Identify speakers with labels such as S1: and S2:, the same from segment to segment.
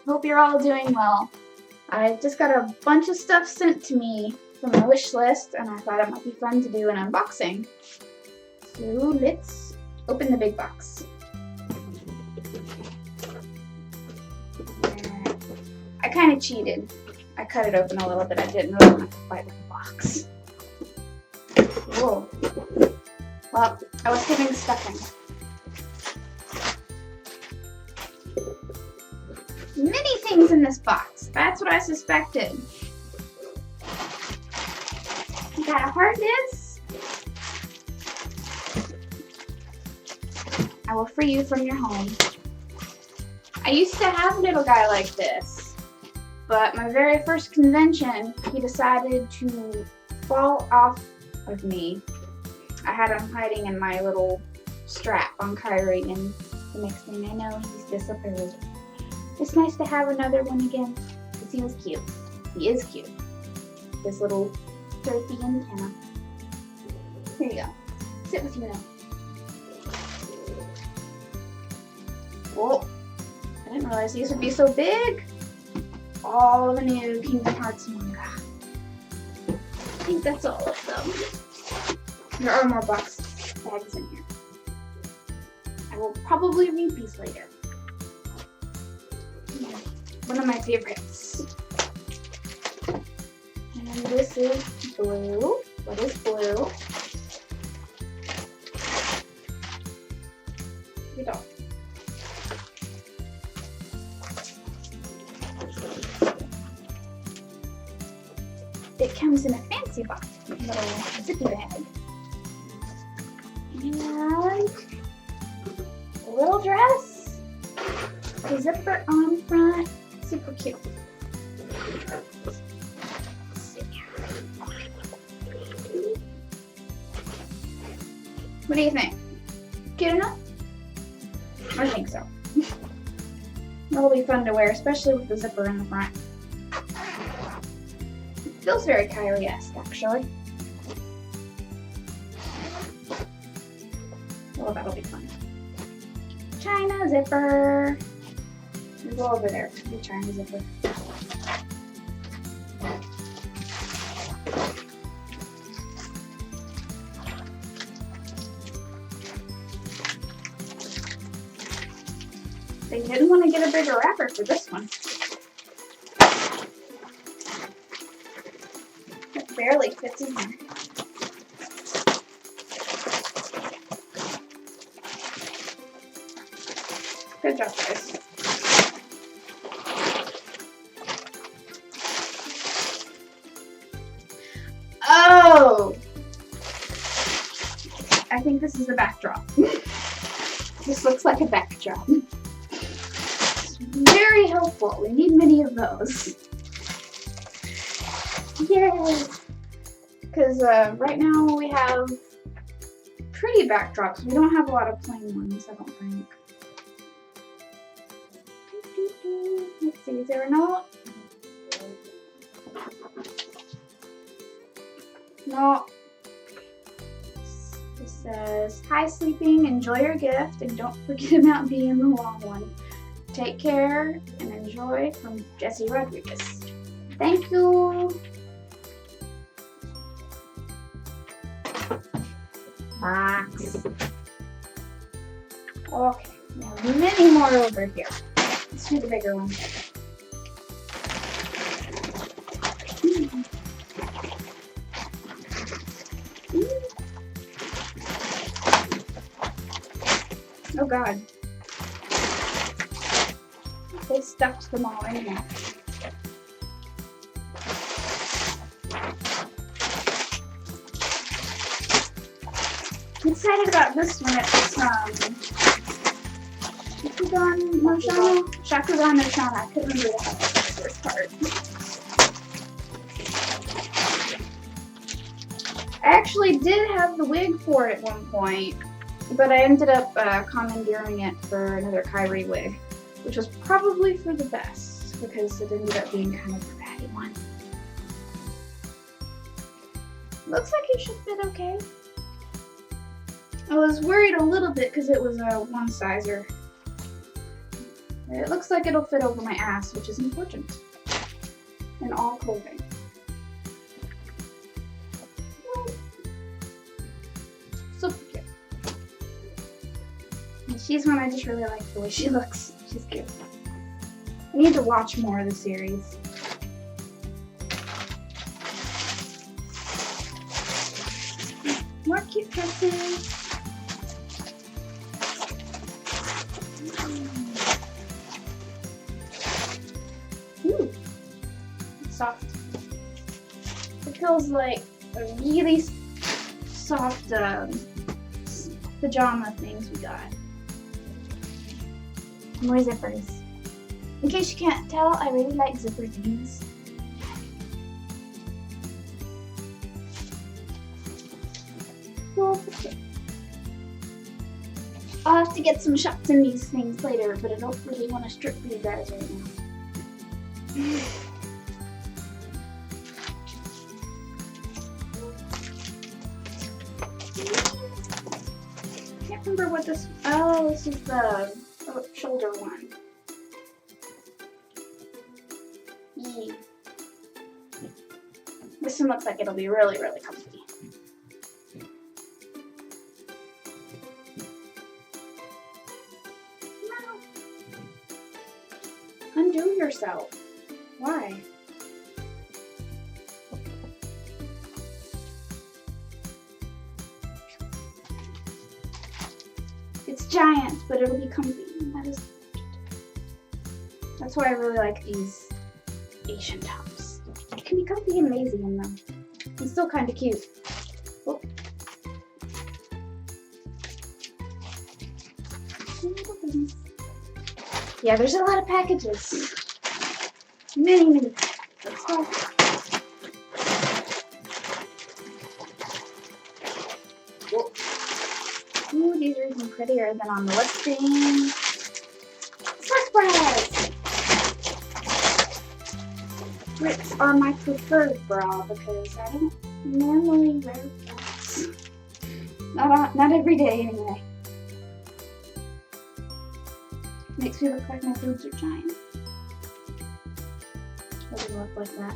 S1: Hope you're all doing well. I just got a bunch of stuff sent to me from my wish list, and I thought it might be fun to do an unboxing. So let's open the big box. I kind of cheated. I cut it open a little bit. I didn't really want to bite the box. Whoa. Well, I was giving stuffing. Many things in this box. That's what I suspected. You got a hard disk. I will free you from your home. I used to have a little guy like this, but my very first convention, he decided to fall off of me. I had him hiding in my little strap on Kyrie, and the next thing I know, he's disappeared. It's nice to have another one again, because he was cute. He is cute. This little turkey antenna. Here you go. Sit with you now. Whoa. I didn't realize these would be so big. All the new Kingdom Hearts manga. I think that's all of them. There are more bags in here. I will probably read these later. One of my favorites. And this is blue. What is blue? We don't. It comes in a fancy box, a little zippy bag. And a little dress, a zipper on front, super cute. Let's see. What do you think? Cute enough? I think so. That'll be fun to wear, especially with the zipper in the front. Feels very Kylie-esque, actually. Well, that'll be fun. China zipper. We go over there. The China zipper. They didn't want to get a bigger wrapper for this one. It barely fits in there. Good job, guys. Oh! I think this is the backdrop. This looks like a backdrop. It's very helpful. We need many of those. Yay! Because right now we have pretty backdrops. We don't have a lot of plain ones, I don't think. Let's see, is there a note? No. It says, hi sleeping, enjoy your gift, and don't forget about being the long one. Take care and enjoy, from Jesse Rodriguez. Thank you. Box. Okay, now many more over here. Let's do the bigger one. Oh God. They stuffed them all in here. I'm excited about this one. It's Shakugan no Shana. I couldn't remember the first part. I actually did have the wig for it at one point, but I ended up commandeering it for another Kyrie wig, which was probably for the best because it ended up being kind of a ratty one. Looks like it should fit okay. I was worried a little bit because it was a one-sizer. It looks like it'll fit over my ass, which is important in all clothing. So cute. And she's one I just really like the way she looks. She's cute. I need to watch more of the series. More cute dresses. Ooh, it's soft. It feels like a really soft pajama things we got. More zippers. In case you can't tell, I really like zipper things. I'll have to get some shots in these things later, but I don't really want to strip for you guys right now. I can't remember what this. Oh, this is the shoulder one. Yeah. This one looks like it'll be really, really comfy. Undo yourself. Why? It's giant, but it'll be comfy. That's why I really like these Asian tops. You can be comfy and lazy in them. And still kind of cute. Oh. Yeah, there's a lot of packages. Many packages. Let's go. Ooh, these are even prettier than on the listing. Surprise! Rips are my preferred bra because I don't normally wear bras. Not every day anyway. Makes me look like my boobs are giant. Doesn't look like that.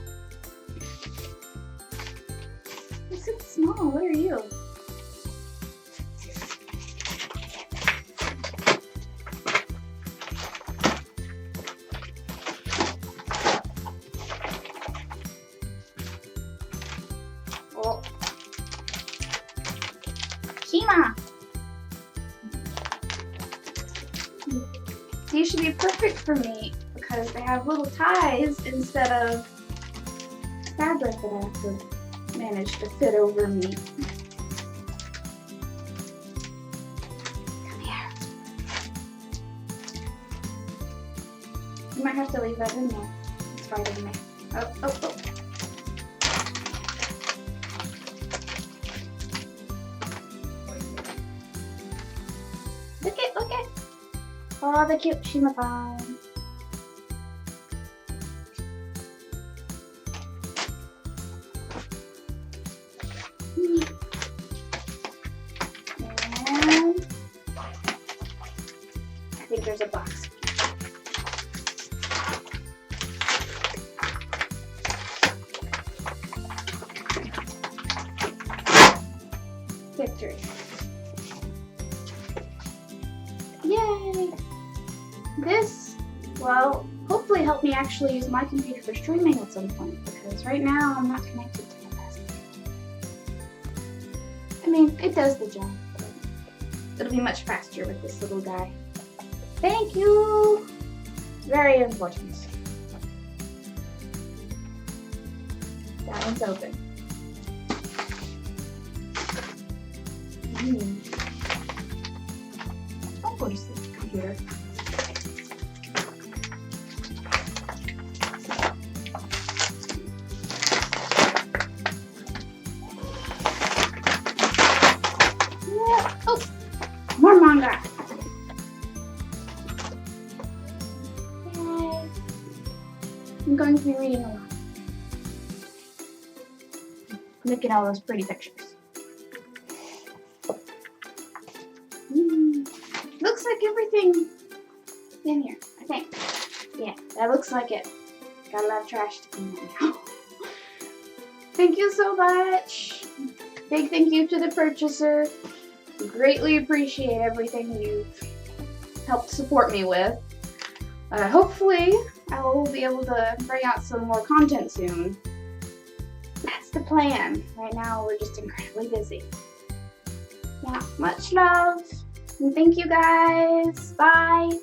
S1: You're so small. What are you? Oh. Shima! These should be perfect for me because they have little ties instead of fabric that I have to manage to fit over me. Come here. You might have to leave that in there. It's farther me. Oh. Look it. Oh, the cute Shima pie. And I think there's a box. Victory. Yay! This will hopefully help me actually use my computer for streaming at some point because right now I'm not connected to the best. I mean, it does the job, but it'll be much faster with this little guy. Thank you! Very important. That one's open. Don't go to sleep, computer. Oh, more manga. Yay. I'm going to be reading a lot. Look at all those pretty pictures. Looks like everything in here, I think. That looks like it. Got a lot of trash to clean now. Thank you so much. Big thank you to the purchaser. Greatly appreciate everything you've helped support me with. Hopefully, I will be able to bring out some more content soon. That's the plan. Right now, we're just incredibly busy. Yeah, much love. And thank you guys. Bye.